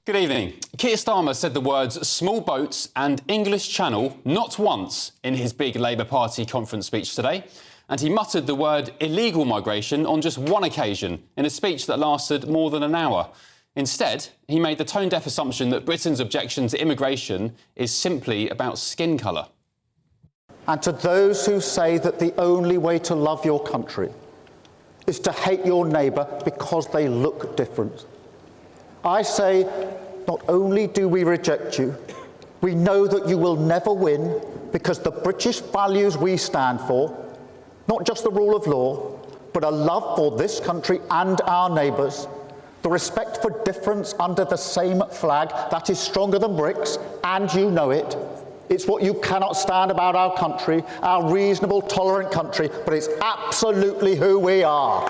Good evening. Keir Starmer said the words small boats and English Channel not once in his big Labour Party conference speech today, and he muttered the word illegal migration on just one occasion in a speech that lasted more than an hour. Instead, he made the tone-deaf assumption that Britain's objection to immigration is simply about skin colour. And to those who say that the only way to love your country is to hate your neighbour because they look different, I say, not only do we reject you, we know that you will never win, because the British values we stand for, not just the rule of law, but a love for this country and our neighbours, the respect for difference under the same flag that is stronger than bricks, and you know it. It's what you cannot stand about our country, our reasonable, tolerant country, but it's absolutely who we are.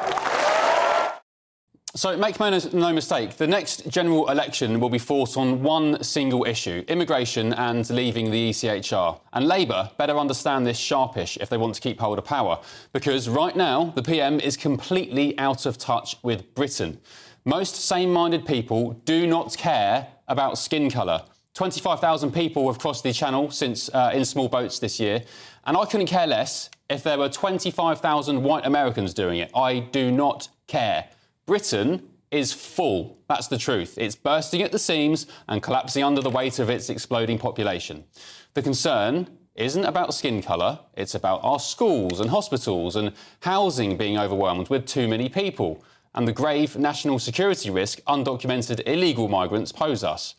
So make no mistake, the next general election will be fought on one single issue, immigration and leaving the ECHR. And Labour better understand this sharpish if they want to keep hold of power, because right now the PM is completely out of touch with Britain. Most sane-minded people do not care about skin colour. 25,000 people have crossed the Channel since in small boats this year, and I couldn't care less if there were 25,000 white Americans doing it. I do not care. Britain is full. That's the truth. It's bursting at the seams and collapsing under the weight of its exploding population. The concern isn't about skin colour, it's about our schools and hospitals and housing being overwhelmed with too many people, and the grave national security risk undocumented illegal migrants pose us.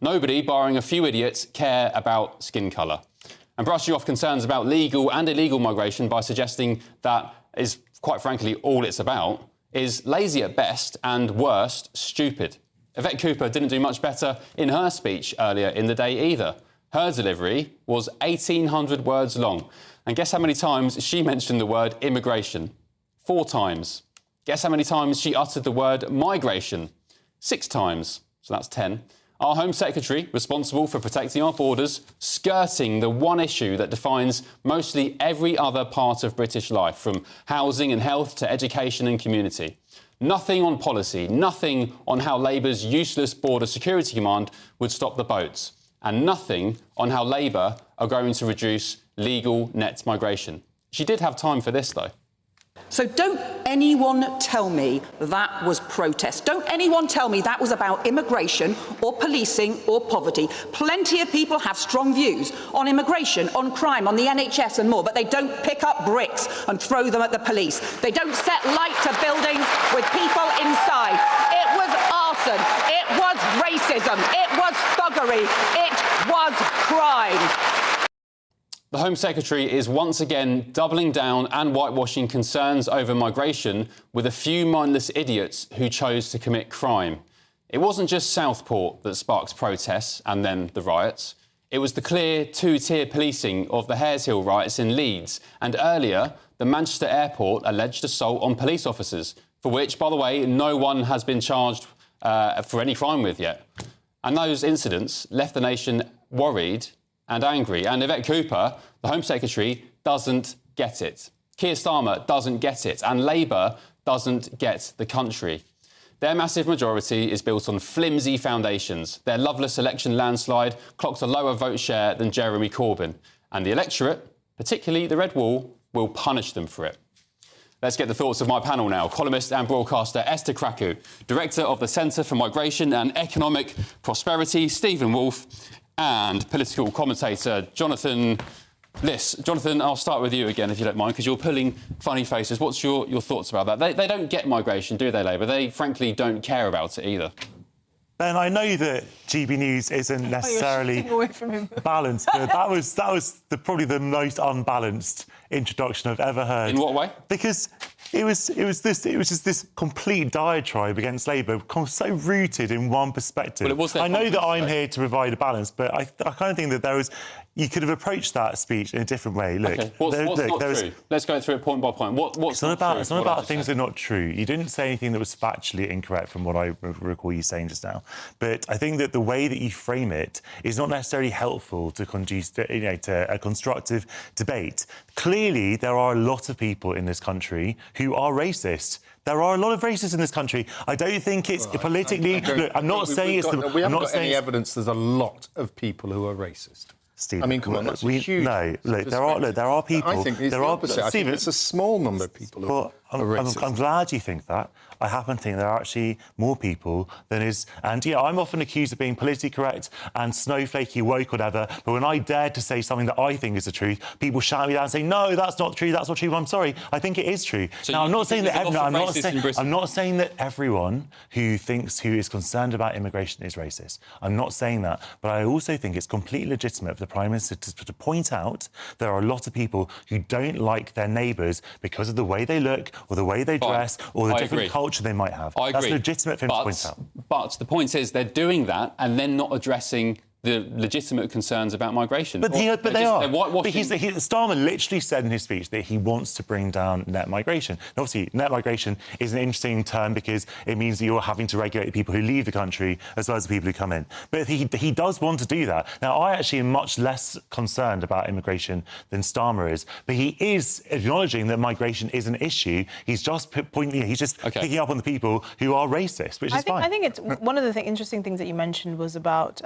Nobody, barring a few idiots, care about skin colour. And brushing off concerns about legal and illegal migration by suggesting that is, quite frankly, all it's about, is lazy at best and worst, stupid. Yvette Cooper didn't do much better in her speech earlier in the day either. Her delivery was 1,800 words long. And guess how many times she mentioned the word immigration? 4 times. Guess how many times she uttered the word migration? 6 times. So that's 10. Our Home Secretary, responsible for protecting our borders, skirting the one issue that defines mostly every other part of British life, from housing and health to education and community. Nothing on policy, nothing on how Labour's useless Border Security Command would stop the boats, and nothing on how Labour are going to reduce legal net migration. She did have time for this, though. So don't anyone tell me that was protest. Don't anyone tell me that was about immigration or policing or poverty. Plenty of people have strong views on immigration, on crime, on the NHS and more, but they don't pick up bricks and throw them at the police. They don't set light to buildings with people inside. It was arson. It was racism. It was thuggery. It was crime. The Home Secretary is once again doubling down and whitewashing concerns over migration with a few mindless idiots who chose to commit crime. It wasn't just Southport that sparked protests and then the riots. It was the clear two-tier policing of the Hares Hill riots in Leeds, and earlier, the Manchester Airport alleged assault on police officers, for which, by the way, no one has been charged for any crime with yet. And those incidents left the nation worried and angry. And Yvette Cooper, the Home Secretary, doesn't get it. Keir Starmer doesn't get it. And Labour doesn't get the country. Their massive majority is built on flimsy foundations. Their loveless election landslide clocked a lower vote share than Jeremy Corbyn. And the electorate, particularly the Red Wall, will punish them for it. Let's get the thoughts of my panel now. Columnist and broadcaster Esther Kraku, Director of the Centre for Migration and Economic Prosperity, Stephen Wolfe, and political commentator Jonathan Liss. Jonathan, I'll start with you again, if you don't mind, because you're pulling funny faces. What's your thoughts about that? They don't get migration, do they, Labour? They, frankly, don't care about it either. Ben, I know that GB News isn't necessarily balanced, but that was probably the most unbalanced introduction I've ever heard. In what way? Because it was just this complete diatribe against Labour, so rooted in one perspective. Well, it was I know that I'm here to provide a balance, but I kind of think that there was you could have approached that speech in a different way. Look, okay. What's not true? Let's go through it point by point. What's not about, true? it's not about things that are not true. You didn't say anything that was factually incorrect from what I recall you saying just now. But I think that the way that you frame it is not necessarily helpful to conduce to a constructive debate. Clearly, there are a lot of people in this country who are racist. There are a lot of racists in this country. I don't think it's politically... Look, I'm not saying it's... We haven't got any evidence there's a lot of people who are racist. Stephen, I mean, come on, that's huge. No, look, there are people... I think it's the opposite. I think it's a small number of people who are racist. I'm glad you think that. I happen to think there are actually more people than is... And, yeah, I'm often accused of being politically correct and snowflakey, woke, whatever, but when I dare to say something that I think is the truth, people shout me down and say, no, that's not true, that's not true. Well, I'm sorry, I think it is true. So now, I'm not saying that I'm not saying that everyone who is concerned about immigration is racist. I'm not saying that. But I also think it's completely legitimate for the Prime Minister to point out there are a lot of people who don't like their neighbours because of the way they look or the way they dress or the different culture they might have. I agree. That's legitimate for him to point out. But the point is they're doing that and then not addressing the legitimate concerns about migration. But they are. Whitewashing... Starmer literally said in his speech that he wants to bring down net migration. And obviously, net migration is an interesting term because it means that you're having to regulate the people who leave the country as well as the people who come in. But he does want to do that. Now, I actually am much less concerned about immigration than Starmer is, but he is acknowledging that migration is an issue. He's just picking up on the people who are racist, which is fine. I think it's one of the interesting things that you mentioned was about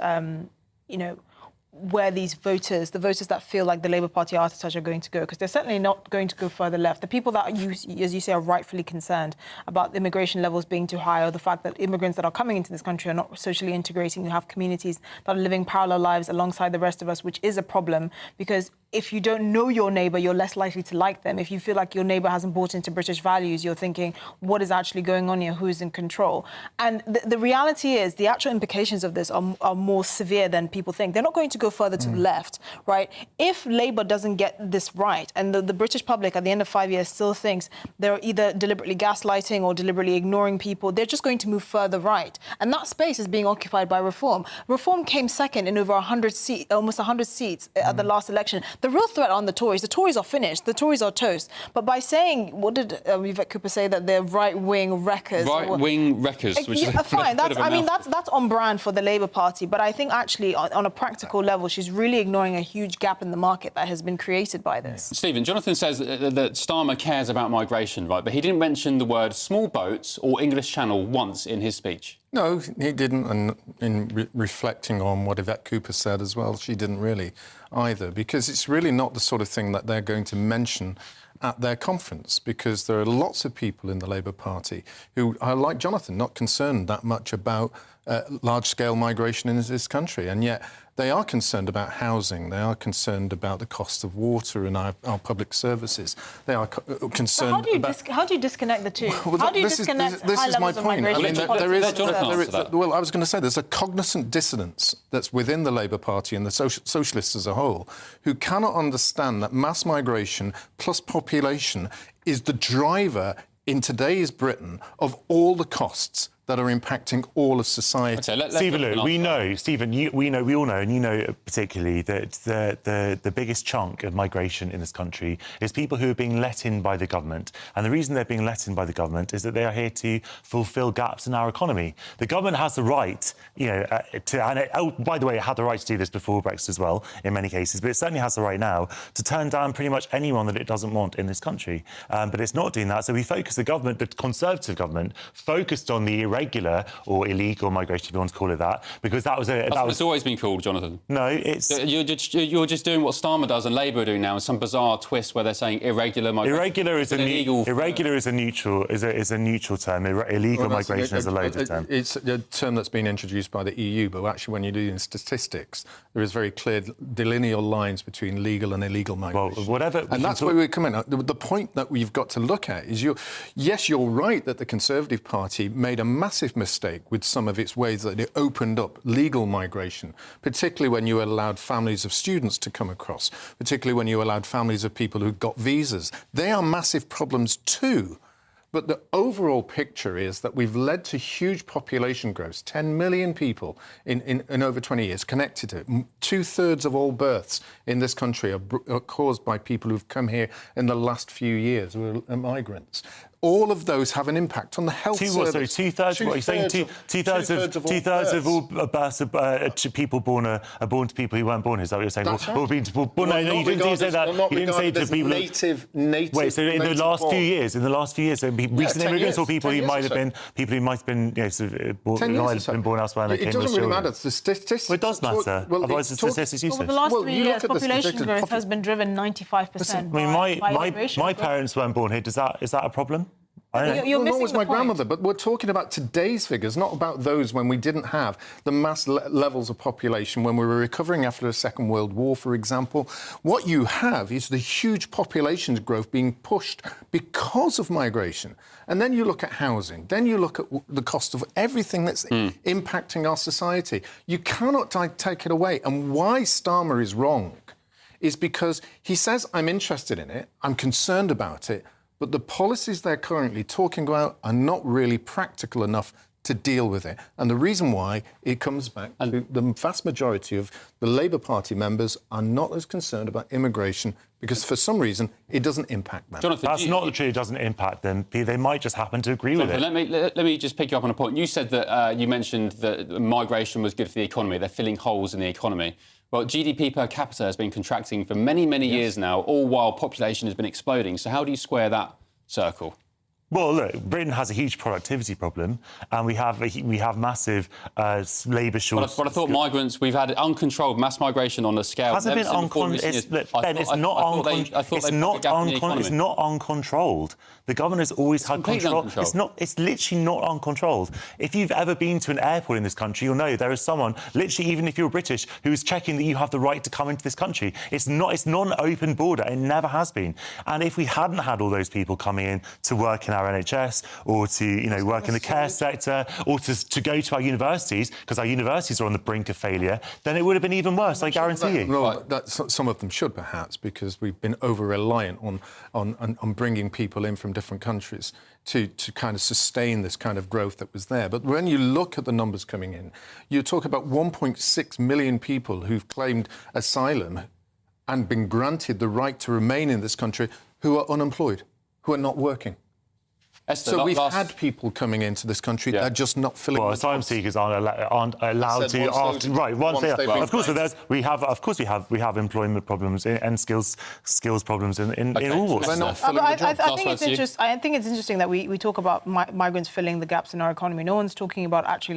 where these voters, the voters that feel like the Labour Party are going to go, because they're certainly not going to go further left. The people that, as you say, are rightfully concerned about immigration levels being too high, or the fact that immigrants that are coming into this country are not socially integrating. You have communities that are living parallel lives alongside the rest of us, which is a problem, because if you don't know your neighbour, you're less likely to like them. If you feel like your neighbour hasn't bought into British values, you're thinking, what is actually going on here? Who's in control? And the reality is the actual implications of this are more severe than people think. They're not going to go further to the left, right? If Labour doesn't get this right, and the British public at the end of 5 years still thinks they're either deliberately gaslighting or deliberately ignoring people, they're just going to move further right. And that space is being occupied by Reform. Reform came second in over 100 seats, almost 100 seats at the last election. The real threat on the Tories are finished. The Tories are toast. But by saying, what did Vivek Cooper say, that they're right-wing wreckers? Right-wing wreckers, which is fine. That's on brand for the Labour Party. But I think actually, on a practical level, she's really ignoring a huge gap in the market that has been created by this. Stephen, Jonathan says that Starmer cares about migration, right? But he didn't mention the word small boats or English Channel once in his speech. No, he didn't, and in reflecting on what Yvette Cooper said as well, she didn't really either, because it's really not the sort of thing that they're going to mention at their conference, because there are lots of people in the Labour Party who are, like Jonathan, not concerned that much about large-scale migration in this country, and yet they are concerned about housing, they are concerned about the cost of water and our public services, they are concerned about... How do you disconnect the two? Well, how do you disconnect high levels of migration? Well, I was going to say, there's a cognizant dissonance that's within the Labour Party and the socialists as a whole, who cannot understand that mass migration plus population is the driver in today's Britain of all the costs that are impacting all of society. Okay, Stephen, look, we all know, and you know particularly, that the biggest chunk of migration in this country is people who are being let in by the government. And the reason they're being let in by the government is that they are here to fulfil gaps in our economy. The government has the right, by the way, it had the right to do this before Brexit as well, in many cases, but it certainly has the right now to turn down pretty much anyone that it doesn't want in this country. But it's not doing that, so the Conservative government focused on the irregular or illegal migration, if you want to call it that, because that was it's always been called, Jonathan. No, it's... You're just doing what Starmer does and Labour are doing now, some bizarre twist where they're saying irregular migration. Irregular is a neutral term. Illegal migration is a loaded term. It's a term that's been introduced by the EU, but actually when you're doing statistics, there is very clear delineal lines between legal and illegal migration. Well, and that's where we come in. The point that we've got to look at is, you're right that the Conservative Party made a massive mistake with some of its ways that it opened up legal migration, particularly when you allowed families of students to come across, particularly when you allowed families of people who got visas. They are massive problems too. But the overall picture is that we've led to huge population growth, 10 million people in over 20 years connected to it. 2/3 of all births in this country are caused by people who've come here in the last few years, who are migrants. All of those have an impact on the health service. So two-thirds. What are you saying? Two-thirds of all births to people born are born to people who weren't born. Is that what you're saying? That's right. No, you didn't say that. You didn't say to people. Native. Wait, so in the last few years, so recent immigrants or people who might have been, born elsewhere and they came as children. It doesn't really matter. The statistics. Well, it does matter. Otherwise, the statistics useless. Over the last 3 years, population growth has been driven 95% my parents weren't born here. Is that a problem? You're missing was the my point. grandmother, but we're talking about today's figures, not about those when we didn't have the mass levels of population, when we were recovering after the Second World War, for example. What you have is the huge population growth being pushed because of migration. And then you look at housing, then you look at the cost of everything that's impacting our society. You cannot take it away. And why Starmer is wrong is because he says, I'm interested in it, I'm concerned about it, but the policies they're currently talking about are not really practical enough to deal with it. And the reason why it comes back to the vast majority of the Labour Party members are not as concerned about immigration because for some reason it doesn't impact them. Jonathan, that's not true. It doesn't impact them. They might just happen to agree with it. Let me just pick you up on a point. You said that you mentioned that migration was good for the economy. They're filling holes in the economy. Well, GDP per capita has been contracting for many, many years now, all while population has been exploding. So how do you square that circle? Well, look, Britain has a huge productivity problem, and we have massive labour shortages. But I thought migrants, we've had uncontrolled mass migration on a scale. Hasn't been uncontrolled. It's not uncontrolled. The government has always had control. It's literally not uncontrolled. If you've ever been to an airport in this country, you'll know there is someone, literally, even if you're British, who's checking that you have the right to come into this country. It's not an open border. It never has been. And if we hadn't had all those people coming in to work in our NHS or to work in the care sector or to go to our universities, because our universities are on the brink of failure, then it would have been even worse, I guarantee you. Well, some of them should perhaps, because we've been over-reliant on bringing people in from different countries to kind of sustain this kind of growth that was there. But when you look at the numbers coming in, you talk about 1.6 million people who've claimed asylum and been granted the right to remain in this country who are unemployed, who are not working. Esther, so we've had people coming into this country that are just not filling. Well, asylum seekers aren't allowed to. Of course, we have employment problems and skills problems in all walks. They're not filling the jobs. I think it's interesting that we talk about migrants filling the gaps in our economy. No one's talking about actually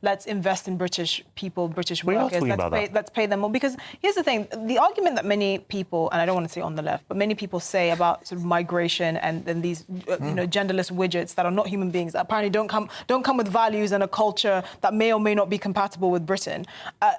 let's invest in British people, British workers. Let's pay them more. Because here's the thing: the argument that many people, and I don't want to say on the left, but many people say about sort of migration and these genderless widgets that are not human beings, that apparently don't come with values and a culture that may or may not be compatible with Britain,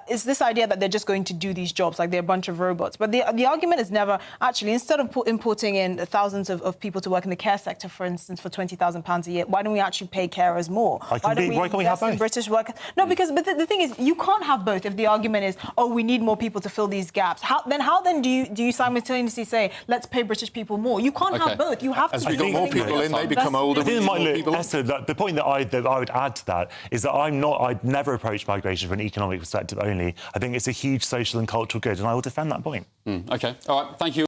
is this idea that they're just going to do these jobs like they're a bunch of robots. But the argument is never actually, instead of importing in thousands of people to work in the care sector, for instance, for £20,000 a year, why don't we actually pay carers more? Why can't we have both? British workers? No, because the thing is, you can't have both if the argument is, oh, we need more people to fill these gaps. How then do you simultaneously say, let's pay British people more? You can't have both. You have to. As we got more people in, they become older. Esther, the point that I would add to that is that I'd never approach migration from an economic perspective only. I think it's a huge social and cultural good, and I will defend that point. OK. All right. Thank you.